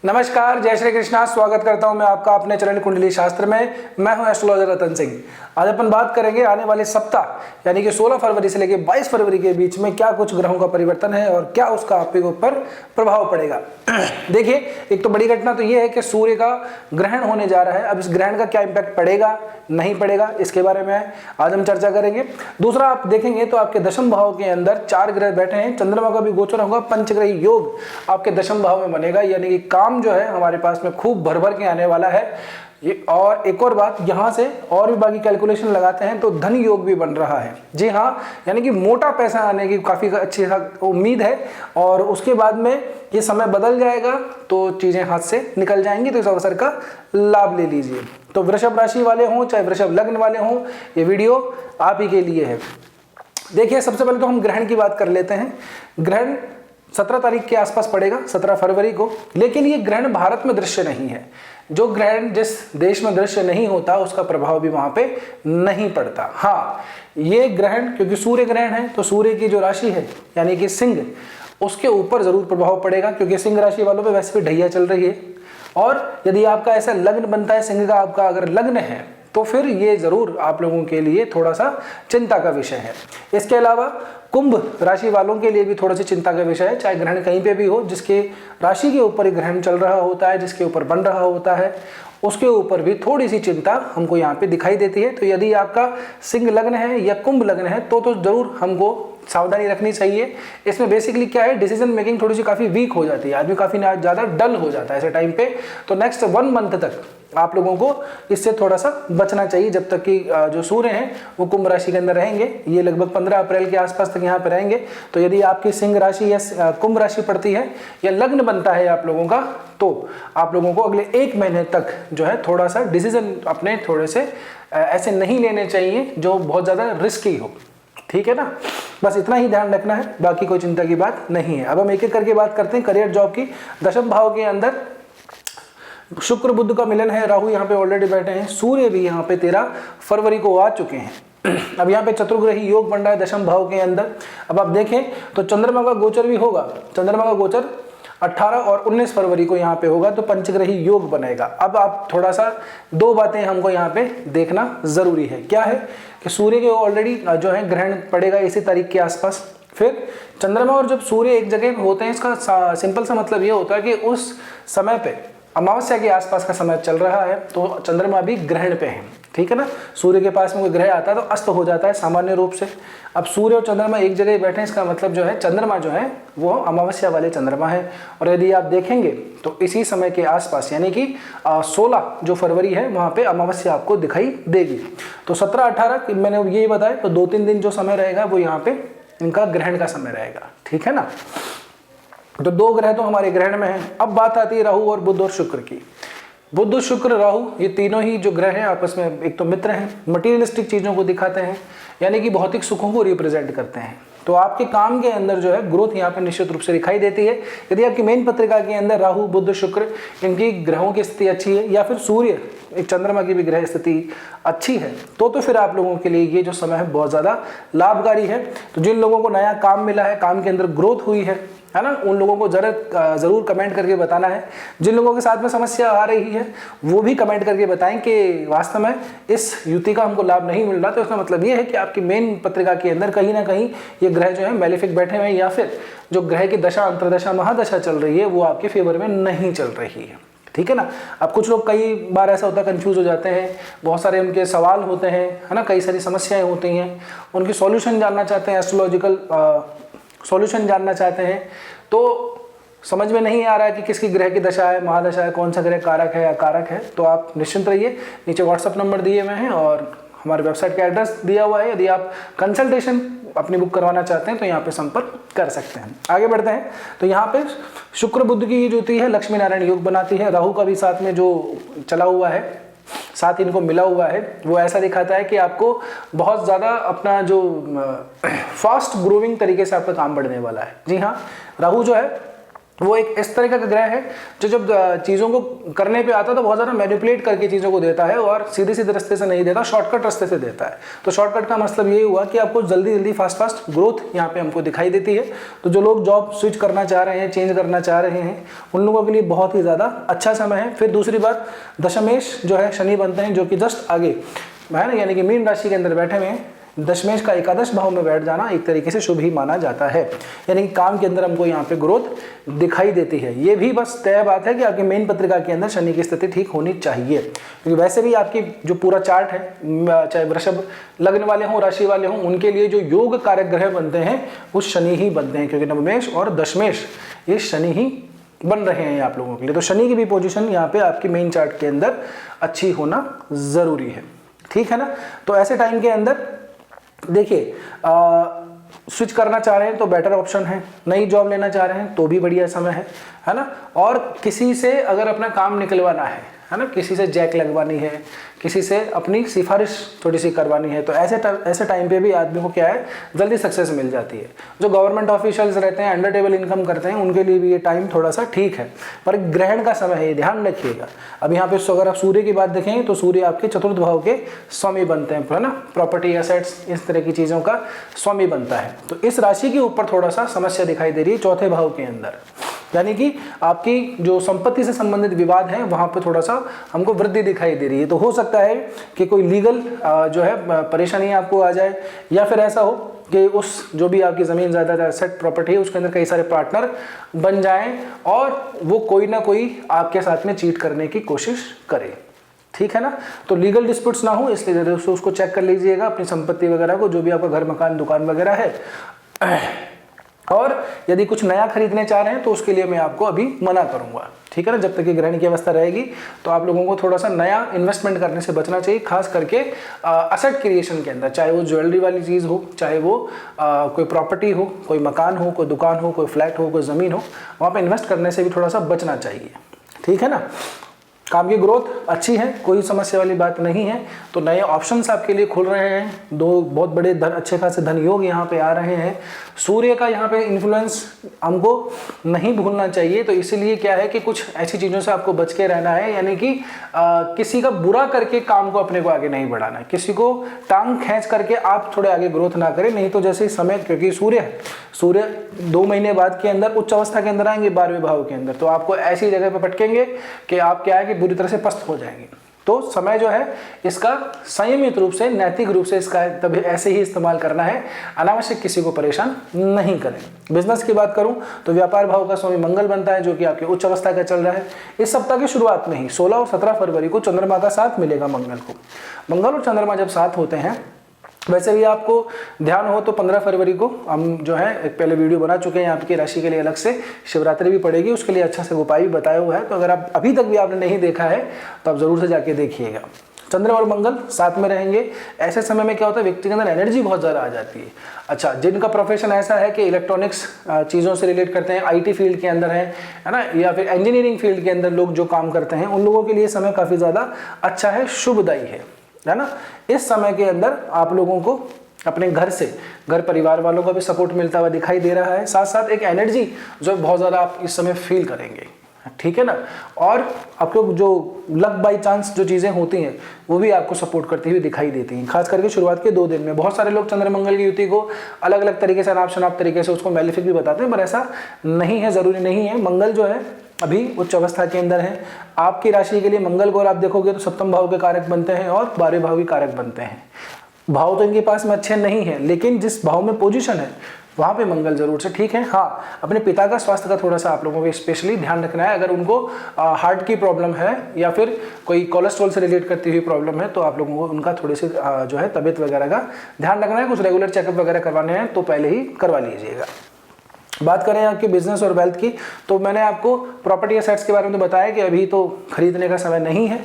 नमस्कार, जय श्री कृष्णा। स्वागत करता हूं मैं आपका अपने चरण कुंडली शास्त्र में। मैं हूं एस्ट्रोलॉजर रतन सिंह। आज अपन बात करेंगे आने वाले सप्ताह यानी कि 16 फरवरी से लेकर 22 फरवरी के बीच में क्या कुछ ग्रहों का परिवर्तन है और क्या उसका आपके ऊपर प्रभाव पड़ेगा। देखिए, एक तो बड़ी घटना तो यह है कि सूर्य का ग्रहण होने जा रहा है। अब इस ग्रहण का क्या इंपैक्ट पड़ेगा नहीं पड़ेगा, इसके बारे में आज हम चर्चा करेंगे। दूसरा, आप देखेंगे तो आपके दशम भाव के अंदर 4 ग्रह बैठे हैं। चंद्रमा का भी गोचर होगा, पंचग्रही योग आपके दशम भाव में बनेगा, यानी कि काम जो है हमारे पास में खूब भर भर के आने वाला है। ये और एक और बात, यहां से और भी बाकी कैलकुलेशन लगाते हैं तो धन योग भी बन रहा है। जी हाँ, यानी कि मोटा पैसा आने की काफी अच्छी उम्मीद है और उसके बाद में ये समय बदल जाएगा तो चीजें हाथ से निकल जाएंगी। तो इस अवसर का लाभ ले लीजिए। तो वृषभ राशि वाले हों चाहे वृषभ लग्न वाले हों, ये वीडियो आप ही के लिए है। देखिए, सबसे पहले तो हम ग्रहण की बात कर लेते हैं। ग्रहण 17 तारीख के आसपास पड़ेगा, 17 फरवरी को। लेकिन ये ग्रहण भारत में दृश्य नहीं है। जो ग्रहण जिस देश में दृश्य नहीं होता उसका प्रभाव भी वहां पे नहीं पड़ता। हाँ, ये ग्रहण क्योंकि सूर्य ग्रहण है तो सूर्य की जो राशि है यानी कि सिंह, उसके ऊपर जरूर प्रभाव पड़ेगा, क्योंकि सिंह राशि वालों पे वैसे भी ढैया चल रही है। और यदि आपका ऐसा लग्न बनता है, सिंह का आपका अगर लग्न है, तो फिर ये जरूर आप लोगों के लिए थोड़ा सा चिंता का विषय है। इसके अलावा कुंभ राशि वालों के लिए भी थोड़ा सी चिंता का विषय है। चाहे ग्रहण कहीं पे भी हो, जिसके राशि के ऊपर ग्रहण चल रहा होता है, जिसके ऊपर बन रहा होता है, उसके ऊपर भी थोड़ी सी चिंता हमको यहाँ पे दिखाई देती है। तो यदि आपका सिंह लग्न है या कुंभ लग्न है तो जरूर हमको सावधानी रखनी चाहिए। इसमें बेसिकली क्या है, डिसीजन मेकिंग थोड़ी सी काफी वीक हो जाती है, आदमी काफी ज्यादा डल हो जाता है ऐसे टाइम पे। तो नेक्स्ट 1 मंथ तक आप लोगों को इससे थोड़ा सा बचना चाहिए, जब तक कि जो सूर्य हैं वो कुंभ राशि के अंदर रहेंगे। ये लगभग 15 अप्रैल के आसपास तक यहाँ पे रहेंगे। तो यदि आपकी सिंह राशि या कुंभ राशि पड़ती है या लग्न बनता है आप लोगों का, तो आप लोगों को अगले 1 महीने तक जो है थोड़ा सा डिसीजन अपने थोड़े से ऐसे नहीं लेने चाहिए जो बहुत ज्यादा रिस्की हो। ठीक है ना, बस इतना ही ध्यान रखना है, बाकी कोई चिंता की बात नहीं है। अब हम एक एक करके बात करते हैं करियर जॉब की। दशम भाव के अंदर शुक्र बुध का मिलन है, राहु यहाँ पे ऑलरेडी बैठे हैं, सूर्य भी यहाँ पे 13 फरवरी को आ चुके हैं। अब यहाँ पे चतुर्ग्रही योग बन रहा है दशम भाव के अंदर। अब आप देखें तो चंद्रमा का गोचर भी होगा। चंद्रमा का गोचर 18 और 19 फरवरी को यहाँ पे होगा, तो पंचग्रही योग बनेगा। अब आप थोड़ा सा 2 बातें हमको यहाँ पे देखना जरूरी है। क्या है कि सूर्य के ऑलरेडी जो है ग्रहण पड़ेगा इसी तारीख के आसपास। फिर चंद्रमा और जब सूर्य एक जगह होते हैं, इसका सिंपल सा मतलब ये होता है कि उस समय पे अमावस्या के आसपास का समय चल रहा है, तो चंद्रमा भी ग्रहण पे है। ठीक है ना, सूर्य के पास में कोई ग्रह आता है तो अस्त हो जाता है सामान्य रूप से। अब सूर्य और चंद्रमा एक जगह बैठे हैं, इसका मतलब जो है चंद्रमा जो है वो अमावस्या वाले चंद्रमा है। और यदि आप देखेंगे तो इसी समय के आसपास यानी कि 16 जो फरवरी है वहां पे अमावस्या आपको दिखाई देगी। तो 17-18 मैंने यही बताया, तो 2-3 दिन जो समय रहेगा वो यहाँ पे इनका ग्रहण का समय रहेगा। ठीक है ना, तो 2 ग्रह तो हमारे ग्रहण में हैं। अब बात आती है राहु और बुध और शुक्र की। बुध, शुक्र, राहु ये तीनों ही जो ग्रह हैं आपस में एक तो मित्र हैं, मटीरियलिस्टिक चीजों को दिखाते हैं, यानी कि भौतिक सुखों को रिप्रेजेंट करते हैं। तो आपके काम के अंदर जो है ग्रोथ यहाँ पे निश्चित रूप से दिखाई देती है। यदि आपकी मेन पत्रिका के अंदर राहु बुध शुक्र इनकी ग्रहों की स्थिति अच्छी है, या फिर सूर्य एक चंद्रमा की भी ग्रह स्थिति अच्छी है, तो फिर आप लोगों के लिए ये जो समय है बहुत ज्यादा लाभकारी है। तो जिन लोगों को नया काम मिला है, काम के अंदर ग्रोथ हुई है ना, उन लोगों को जरूर कमेंट करके बताना है। जिन लोगों के साथ में समस्या आ रही है वो भी कमेंट करके बताएं कि वास्तव में इस युति का हमको लाभ नहीं मिल रहा। तो इसका मतलब ये है कि आपकी मेन पत्रिका के अंदर कहीं ना कहीं ये ग्रह जो है मैलेफिक बैठे हुए हैं, या फिर जो ग्रह की दशा, अंतरदशा, महादशा चल रही है वो आपके फेवर में नहीं चल रही है। ठीक है ना। अब कुछ लोग कई बार ऐसा होता है कंफ्यूज हो जाते हैं, बहुत सारे उनके सवाल होते हैं, है ना, कई सारी समस्याएं होती हैं, उनकी सॉल्यूशन जानना चाहते हैं, एस्ट्रोलॉजिकल सॉल्यूशन जानना चाहते हैं, तो समझ में नहीं आ रहा है कि किसकी ग्रह की दशा है, महादशा है, कौन सा ग्रह कारक है या कारक है। तो आप निश्चिंत रहिए, नीचे व्हाट्सएप नंबर दिए हुए हैं और हमारे वेबसाइट का एड्रेस दिया हुआ है। यदि आप कंसल्टेशन अपनी बुक करवाना चाहते हैं तो यहाँ पे संपर्क कर सकते हैं। आगे बढ़ते हैं, तो यहाँ पे शुक्र बुध की ये जुति है, लक्ष्मी नारायण योग बनाती है। राहु का भी साथ में जो चला हुआ है, साथ इनको मिला हुआ है, वो ऐसा दिखाता है कि आपको बहुत ज़्यादा अपना जो फास्ट ग्रोविंग तरीके से आपका काम बढ़ने वाला है। जी हाँ, राहु जो है वो एक इस तरह का ग्रह है जो जब चीज़ों को करने पे आता है तो बहुत ज़्यादा मैनिपुलेट करके चीज़ों को देता है और सीधे सीधे रास्ते से नहीं देता, शॉर्टकट रास्ते से देता है। तो शॉर्टकट का मतलब यही हुआ कि आपको जल्दी जल्दी फास्ट ग्रोथ यहाँ पे हमको दिखाई देती है। तो जो लोग जॉब स्विच करना चाह रहे हैं, चेंज करना चाह रहे हैं, उन लोगों के लिए बहुत ही ज़्यादा अच्छा समय है। फिर दूसरी बात, दशमेश जो है शनि बनते हैं जो कि जस्ट आगे है ना, यानी कि मीन राशि के अंदर बैठे हुए हैं। दशमेश का एकादश भाव में बैठ जाना एक तरीके से शुभ ही माना जाता है, यानी कि काम के अंदर हमको यहाँ पे ग्रोथ दिखाई देती है। ये भी बस तय बात है कि आपकी मेन पत्रिका के अंदर शनि की स्थिति ठीक होनी चाहिए, क्योंकि वैसे भी आपकी जो पूरा चार्ट है, चाहे वृषभ लग्न वाले हों, राशि वाले हों, उनके लिए जो योग कारक ग्रह बनते हैं वो शनि ही बनते हैं, क्योंकि नवमेश और दशमेश ये शनि ही बन रहे हैं आप लोगों के लिए। तो शनि की भी पोजीशन यहाँ पे आपकी मेन चार्ट के अंदर अच्छी होना जरूरी है, ठीक है ना। तो ऐसे टाइम के अंदर देखिए, स्विच करना चाह रहे हैं तो बेटर ऑप्शन है, नई जॉब लेना चाह रहे हैं तो भी बढ़िया समय है ना। और किसी से अगर अपना काम निकलवाना है ना, किसी से जैक लगवानी है, किसी से अपनी सिफारिश थोड़ी सी करवानी है, तो ऐसे टाइम पे भी आदमी को क्या है, जल्दी सक्सेस मिल जाती है। जो गवर्नमेंट ऑफिशियल्स रहते हैं, अंडर टेबल इनकम करते हैं, उनके लिए भी ये टाइम थोड़ा सा ठीक है, पर ग्रहण का समय है, ये ध्यान रखिएगा। अब यहाँ पे अगर आप सूर्य की बात देखें तो सूर्य आपके चतुर्थ भाव के स्वामी बनते हैं, है ना, प्रॉपर्टी, एसेट्स, इस तरह की चीज़ों का स्वामी बनता है। तो इस राशि के ऊपर थोड़ा सा समस्या दिखाई दे रही है चौथे भाव के अंदर, यानी कि आपकी जो संपत्ति से संबंधित विवाद है वहां पे थोड़ा सा हमको वृद्धि दिखाई दे रही है। तो हो सकता है कि कोई लीगल जो है परेशानी आपको आ जाए, या फिर ऐसा हो कि उस जो भी आपकी ज़मीन ज़्यादा एसेट प्रॉपर्टी है उसके अंदर कई सारे पार्टनर बन जाएं और वो कोई ना कोई आपके साथ में चीट करने की कोशिश करे, ठीक है ना। तो लीगल डिस्प्यूट्स ना हो, इसलिए दोस्तों उसको चेक कर लीजिएगा, अपनी संपत्ति वगैरह को, जो भी आपका घर मकान दुकान वगैरह है। और यदि कुछ नया खरीदने चाह रहे हैं तो उसके लिए मैं आपको अभी मना करूंगा, ठीक है ना। जब तक कि ग्रहण की अवस्था रहेगी तो आप लोगों को थोड़ा सा नया इन्वेस्टमेंट करने से बचना चाहिए, खास करके असेट क्रिएशन के अंदर, चाहे वो ज्वेलरी वाली चीज़ हो, चाहे वो कोई प्रॉपर्टी हो, कोई मकान हो, कोई दुकान हो, कोई फ्लैट हो, कोई ज़मीन हो, वहाँ पर इन्वेस्ट करने से भी थोड़ा सा बचना चाहिए, ठीक है ना। काम की ग्रोथ अच्छी है, कोई समस्या वाली बात नहीं है। तो नए ऑप्शंस आपके लिए खुल रहे हैं, दो बहुत बड़े अच्छे खासे धन योग यहाँ पे आ रहे हैं। सूर्य का यहाँ पे इन्फ्लुएंस हमको नहीं भूलना चाहिए, तो इसीलिए क्या है कि कुछ ऐसी चीज़ों से आपको बच के रहना है, यानी कि किसी का बुरा करके काम को अपने को आगे नहीं बढ़ाना है, किसी को टांग खींच करके आप थोड़े आगे ग्रोथ ना करें, नहीं तो जैसे समय, क्योंकि सूर्य 2 महीने बाद के अंदर उच्च अवस्था के अंदर आएंगे 12वें भाव के अंदर, तो आपको ऐसी जगह पे पटकेंगे कि आप क्या है कि बुरी तरह से पस्त हो जाएंगे। तो समय जो है इसका संयमित रूप से, नैतिक रूप से इसका तभी ऐसे ही इस्तेमाल करना है, अनावश्यक किसी को परेशान नहीं करें। बिजनेस की बात करूं तो व्यापार भाव का स्वामी मंगल बनता है, जो कि आपके उच्च अवस्था का चल रहा है। इस सप्ताह की शुरुआत में ही 16 और 17 फरवरी को चंद्रमा का साथ मिलेगा मंगल को। मंगल और चंद्रमा जब साथ होते हैं, वैसे भी आपको ध्यान हो तो 15 फरवरी को हम जो है एक पहले वीडियो बना चुके हैं आपकी राशि के लिए, अलग से शिवरात्रि भी पड़ेगी, उसके लिए अच्छा से उपाय भी बताया हुआ है। तो अगर आप अभी तक भी आपने नहीं देखा है तो आप जरूर से जाके देखिएगा। चंद्रमा और मंगल साथ में रहेंगे, ऐसे समय में क्या होता है, व्यक्ति के अंदर एनर्जी बहुत ज़्यादा आ जाती है। अच्छा, जिनका प्रोफेशन ऐसा है कि इलेक्ट्रॉनिक्स चीज़ों से रिलेट करते हैं, आईटी फील्ड के अंदर है ना, या फिर इंजीनियरिंग फील्ड के अंदर लोग जो काम करते हैं, उन लोगों के लिए समय काफ़ी ज़्यादा अच्छा है, शुभदायी है ना। इस समय के अंदर आप लोगों को अपने घर से, घर परिवार वालों का भी सपोर्ट मिलता हुआ दिखाई दे रहा है, साथ साथ एक एनर्जी जो बहुत ज़्यादा आप इस समय फील करेंगे, ठीक है ना। और आपको जो लक बाई चांस जो चीज़ें होती हैं वो भी आपको सपोर्ट करती हुई दिखाई देती हैं, खास करके शुरुआत के 2 दिन में। बहुत सारे लोग चंद्र मंगल की युति को अलग अलग तरीके से, अनाप शनाप तरीके से उसको मैलिफिक भी बताते हैं, पर ऐसा नहीं है, ज़रूरी नहीं है। मंगल जो है अभी उच्च अवस्था के अंदर है आपकी राशि के लिए। मंगल को आप देखोगे तो 7वें भाव के कारक बनते हैं और 12वें भाव के कारक बनते हैं। भाव तो इनके पास में अच्छे नहीं है, लेकिन जिस भाव में पोजीशन है वहाँ पे मंगल जरूर से ठीक है। हाँ, अपने पिता का स्वास्थ्य का थोड़ा सा आप लोगों को स्पेशली ध्यान रखना है। अगर उनको हार्ट की प्रॉब्लम है या फिर कोई कोलेस्ट्रॉल से रिलेट करती हुई प्रॉब्लम है, तो आप लोगों को उनका थोड़े से जो है तबियत वगैरह का ध्यान रखना है। कुछ रेगुलर चेकअप वगैरह करवाने हैं तो पहले ही करवा लीजिएगा। बात करें आपके बिजनेस और वेल्थ की, तो मैंने आपको प्रॉपर्टी एसेट्स के बारे में तो बताया कि अभी तो खरीदने का समय नहीं है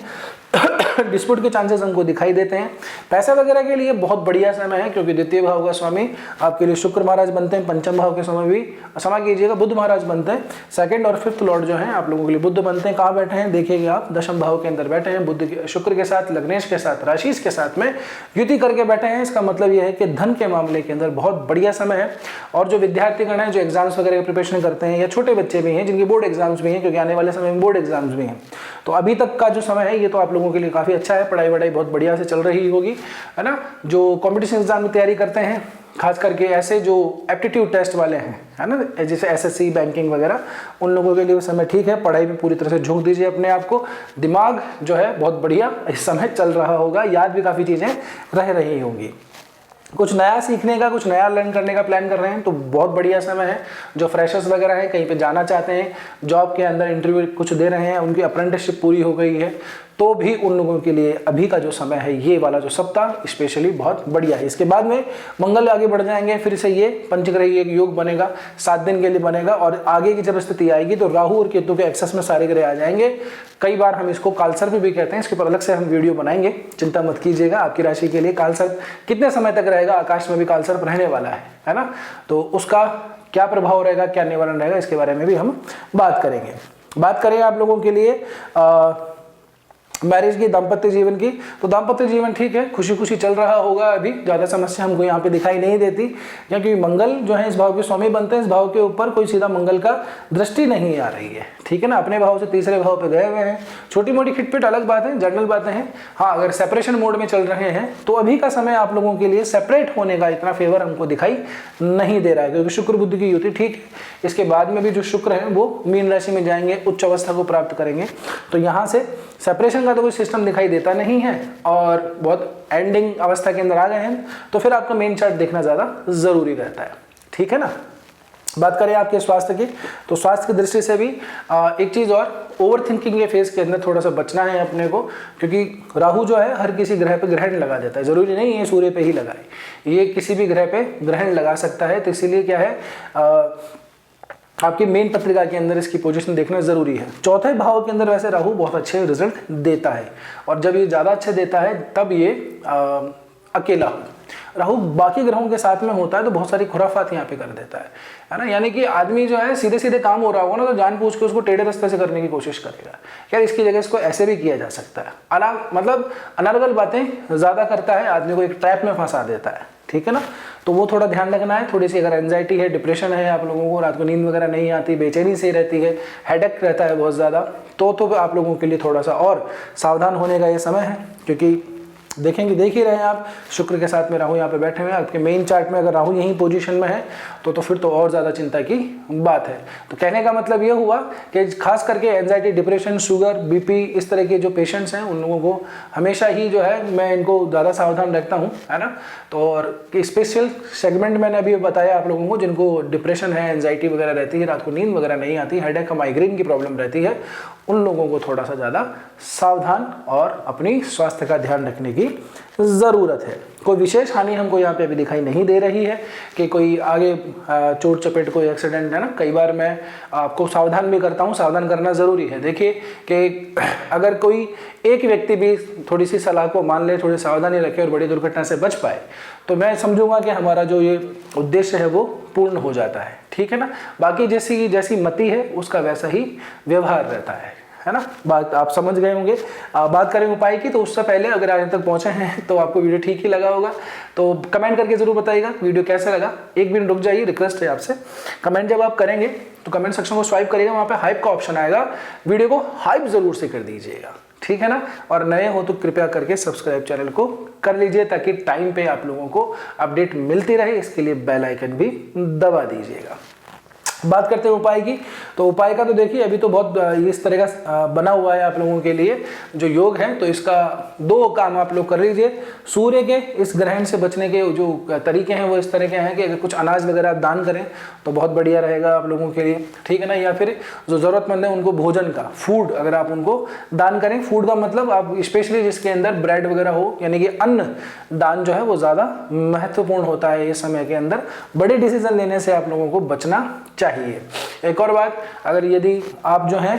डिस्प्यूट के चांसेस हमको दिखाई देते हैं। पैसा वगैरह के लिए बहुत बढ़िया समय है, क्योंकि द्वितीय भाव का स्वामी आपके लिए शुक्र महाराज बनते हैं। पंचम भाव के समय भी क्षमा कीजिएगा बुध महाराज बनते हैं। सेकंड और फिफ्थ लॉर्ड जो हैं आप लोगों के लिए बुध बनते हैं। कहाँ बैठे हैं देखिएगा आप, दशम भाव के अंदर बैठे हैं। बुध शुक्र के साथ, लग्नेश के साथ, राशि के साथ में युति करके बैठे हैं। इसका मतलब यह है कि धन के मामले के अंदर बहुत बढ़िया समय है। और जो विद्यार्थीगण हैं, जो एग्जाम्स वगैरह की प्रिपरेशन करते हैं, या छोटे बच्चे भी हैं जिनकी बोर्ड एग्जाम्स भी हैं, क्योंकि आने वाले समय में बोर्ड एग्जाम्स भी हैं, तो अभी तक का जो समय है ये तो आप लोगों के लिए काफ़ी अच्छा है। पढ़ाई वढ़ाई बहुत बढ़िया से चल रही होगी, है ना। जो कॉम्पिटिशन एग्जाम की तैयारी करते हैं, खास करके ऐसे जो एप्टीट्यूड टेस्ट वाले हैं, है ना, जैसे एसएससी, बैंकिंग वगैरह, उन लोगों के लिए समय ठीक है। पढ़ाई में पूरी तरह से झोंक दीजिए अपने आप को। दिमाग जो है बहुत बढ़िया इस समय चल रहा होगा, याद भी काफ़ी चीज़ें रह रही होंगी। कुछ नया सीखने का, कुछ नया लर्न करने का प्लान कर रहे हैं तो बहुत बढ़िया समय है। जो फ्रेशर्स वगैरह हैं, कहीं पे जाना चाहते हैं, जॉब के अंदर इंटरव्यू कुछ दे रहे हैं, उनकी अप्रेंटिसशिप पूरी हो गई है, तो भी उन लोगों के लिए अभी का जो समय है, ये वाला जो सप्ताह स्पेशली बहुत बढ़िया है। इसके बाद में मंगल आगे बढ़ जाएंगे, फिर से ये पंचग्रही एक योग बनेगा, 7 दिन के लिए बनेगा। और आगे की जब स्थिति आएगी तो राहु और केतु के एक्सेस में सारे ग्रह आ जाएंगे। कई बार हम इसको कालसर्प भी कहते हैं, इसके ऊपर अलग से हम वीडियो बनाएंगे, चिंता मत कीजिएगा। आपकी राशि के लिए कालसर्प कितने समय तक रहेगा, आकाश में भी कालसर्प रहने वाला है ना, तो उसका क्या प्रभाव रहेगा, क्या निवारण रहेगा, इसके बारे में भी हम बात करेंगे। बात करें आप लोगों के लिए मैरिज की, दाम्पत्य जीवन की, तो दाम्पत्य जीवन ठीक है, खुशी खुशी चल रहा होगा। अभी ज़्यादा समस्या हमको यहाँ पे दिखाई नहीं देती, क्योंकि मंगल जो है इस भाव के स्वामी बनते हैं। इस भाव के ऊपर कोई सीधा मंगल का दृष्टि नहीं आ रही है, ठीक है ना। अपने भाव से तीसरे भाव पे गए हुए हैं। छोटी मोटी खिटपिट अलग बात है, जनरल बातें हैं। हाँ, अगर सेपरेशन मोड में चल रहे हैं तो अभी का समय आप लोगों के लिए सेपरेट होने का इतना फेवर हमको दिखाई नहीं दे रहा है, क्योंकि शुक्र बुध की युति ठीक है। इसके बाद में भी जो शुक्र है वो मीन राशि में जाएंगे, उच्च अवस्था को प्राप्त करेंगे, तो यहाँ से सेपरेशन का तो कोई सिस्टम दिखाई देता नहीं है और बहुत एंडिंग अवस्था के अंदर आ गए हैं, तो फिर आपका मेन चार्ट देखना ज़्यादा ज़रूरी रहता है, ठीक है ना। बात करें आपके स्वास्थ्य की, तो स्वास्थ्य की दृष्टि से भी एक चीज़ और, ओवर थिंकिंग के फेज के अंदर थोड़ा सा बचना है अपने को, क्योंकि राहु जो है हर किसी ग्रह पे ग्रहण लगा देता है। ज़रूरी नहीं है सूर्य पे ही लगाए, ये किसी भी ग्रह पे ग्रहण लगा सकता है। तो इसीलिए क्या है, आपकी मेन पत्रिका के अंदर इसकी पोजीशन देखना जरूरी है। चौथे भाव के अंदर वैसे राहु बहुत अच्छे रिजल्ट देता है, और जब ये ज़्यादा अच्छे देता है तब ये अकेला राहु बाकी ग्रहों के साथ में होता है तो बहुत सारी खुराफात यहाँ पे कर देता है ना। यानी कि आदमी जो है सीधे सीधे काम हो रहा होगा ना, तो जानबूझ के उसको टेढ़े रास्ते से करने की कोशिश करेगा, यार इसकी जगह इसको ऐसे भी किया जा सकता है। मतलब अनर्गल बातें ज़्यादा करता है, आदमी को एक ट्रैप में फंसा देता है, ठीक है ना। तो वो थोड़ा ध्यान रखना है। थोड़ी सी अगर एंजाइटी है, डिप्रेशन है, आप लोगों को रात को नींद वगैरह नहीं आती, बेचैनी से रहती है, हेडेक रहता है बहुत ज़्यादा, तो आप लोगों के लिए थोड़ा सा और सावधान होने का ये समय है। क्योंकि देख ही रहे हैं आप, शुक्र के साथ में राहु यहाँ पे बैठे हुए हैं। आपके मेन चार्ट में अगर राहु यही पोजीशन में है तो फिर तो और ज़्यादा चिंता की बात है। तो कहने का मतलब ये हुआ कि खास करके एंजाइटी, डिप्रेशन, शुगर, बीपी, इस तरह के जो पेशेंट्स हैं उन लोगों को हमेशा ही जो है मैं इनको ज़्यादा सावधान रखता हूँ, है ना। तो और स्पेशल सेगमेंट मैंने अभी बताया आप लोगों को, जिनको डिप्रेशन है, एंजाइटी वगैरह रहती है, रात को नींद वगैरह नहीं आती, हेडेक, माइग्रेन की प्रॉब्लम रहती है, उन लोगों को थोड़ा सा ज़्यादा सावधान और अपनी स्वास्थ्य का ध्यान रखने की ज़रूरत है। कोई विशेष हानि हमको यहाँ पे अभी दिखाई नहीं दे रही है कि कोई आगे चोट चपेट, कोई एक्सीडेंट, है ना। कई बार मैं आपको सावधान भी करता हूँ, सावधान करना ज़रूरी है। देखिए कि अगर कोई एक व्यक्ति भी थोड़ी सी सलाह को मान ले, थोड़ी सावधानी रखे और बड़ी दुर्घटना से बच पाए, तो मैं समझूंगा कि हमारा जो ये उद्देश्य है वो पूर्ण हो जाता है, ठीक है ना। बाकी जैसी मति है उसका वैसा ही व्यवहार रहता है ना। बात आप समझ गए होंगे। बात करें उपाय की, तो उससे पहले अगर आज तक पहुंचे हैं तो आपको वीडियो ठीक ही लगा होगा, तो कमेंट करके जरूर बताइएगा वीडियो कैसा लगा। एक मिनट रुक जाइए, रिक्वेस्ट है आपसे, कमेंट जब आप करेंगे तो कमेंट सेक्शन को स्वाइप करिएगा, वहाँ पे हाइप का ऑप्शन आएगा, वीडियो को हाइप जरूर से कर दीजिएगा, ठीक है ना। और नए हो तो कृपया करके सब्सक्राइब चैनल को कर लीजिए, ताकि टाइम पे आप लोगों को अपडेट मिलती रहे। इसके लिए बेल आइकन भी दबा दीजिएगा। बात करते हैं उपाय की, तो उपाय का तो देखिए अभी तो बहुत इस तरह का बना हुआ है आप लोगों के लिए जो योग है, तो इसका 2 काम आप लोग कर लीजिए। सूर्य के इस ग्रहण से बचने के जो तरीके हैं वो इस तरह के हैं कि अगर कुछ अनाज वगैरह आप दान करें तो बहुत बढ़िया रहेगा आप लोगों के लिए, ठीक है ना। या फिर जो ज़रूरतमंद है उनको भोजन का, फूड अगर आप उनको दान करें, फूड का मतलब आप स्पेशली जिसके अंदर ब्रेड वगैरह हो, यानी कि अन्न दान जो है वो ज़्यादा महत्वपूर्ण होता है इस समय के अंदर। बड़े डिसीजन लेने से आप लोगों को बचना चाहिए। एक और बात, अगर यदि आप जो हैं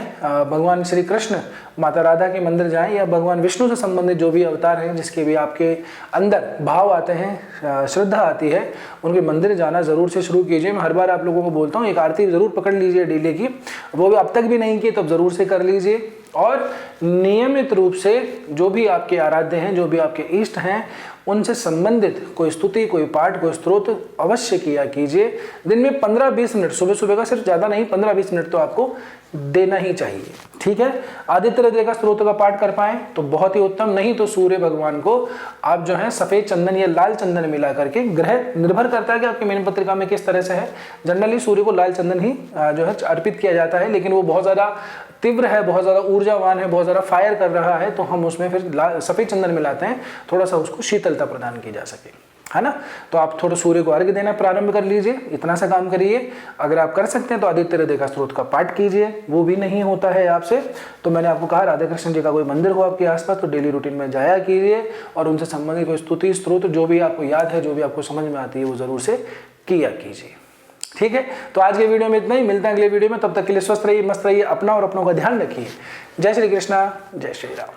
भगवान श्री कृष्ण, माता राधा के मंदिर जाएं या भगवान विष्णु से संबंधित जो भी अवतार हैं जिसके भी आपके अंदर भाव आते हैं, श्रद्धा आती है, उनके मंदिर जाना ज़रूर से शुरू कीजिए। मैं हर बार आप लोगों को बोलता हूँ एक आरती ज़रूर पकड़ लीजिए डेली की, वो भी अब तक भी नहीं की तो ज़रूर से कर लीजिए। और नियमित रूप से जो भी आपके आराध्य हैं, जो भी आपके इष्ट हैं, उनसे संबंधित कोई स्तुति, कोई पाठ, कोई स्तोत्र अवश्य किया कीजिए। दिन में 15-20 मिनट, सुबह सुबह का सिर्फ, ज़्यादा नहीं, 15-20 मिनट तो आपको देना ही चाहिए। ठीक है, आदित्य हृदय का स्तोत्र का पाठ कर पाएं तो बहुत ही उत्तम, नहीं तो सूर्य भगवान को आप जो है सफ़ेद चंदन या लाल चंदन मिला करके, ग्रह निर्भर करता है कि आपकी मीन पत्रिका में किस तरह से है, जनरली सूर्य को लाल चंदन ही जो है अर्पित किया जाता है, लेकिन वो बहुत ज़्यादा तीव्र है, बहुत ज़्यादा ऊर्जावान है, बहुत ज़्यादा फायर कर रहा है, तो हम उसमें फिर सफ़ेद चंदन मिलाते हैं, थोड़ा सा उसको शीतलता प्रदान की जा सके, है ना। तो आप थोड़ा सूर्य को अर्घ्य देना प्रारंभ कर लीजिए, इतना सा काम करिए। अगर आप कर सकते हैं तो आदित्य हृदय का स्तोत्र का पाठ कीजिए, वो भी नहीं होता है आपसे तो मैंने आपको कहा राधा कृष्ण जी का कोई मंदिर हो आपके आसपास तो डेली रूटीन में जाया कीजिए और उनसे संबंधित कोई स्तुति स्तोत्र जो भी आपको याद है, जो भी आपको समझ में आती है, वो ज़रूर से किया कीजिए। ठीक है, तो आज के वीडियो में इतना ही, मिलते हैं अगले वीडियो में, तब तक के लिए स्वस्थ रहिए, मस्त रहिए, अपना और अपनों का ध्यान रखिए। जय श्री कृष्णा, जय श्री राम।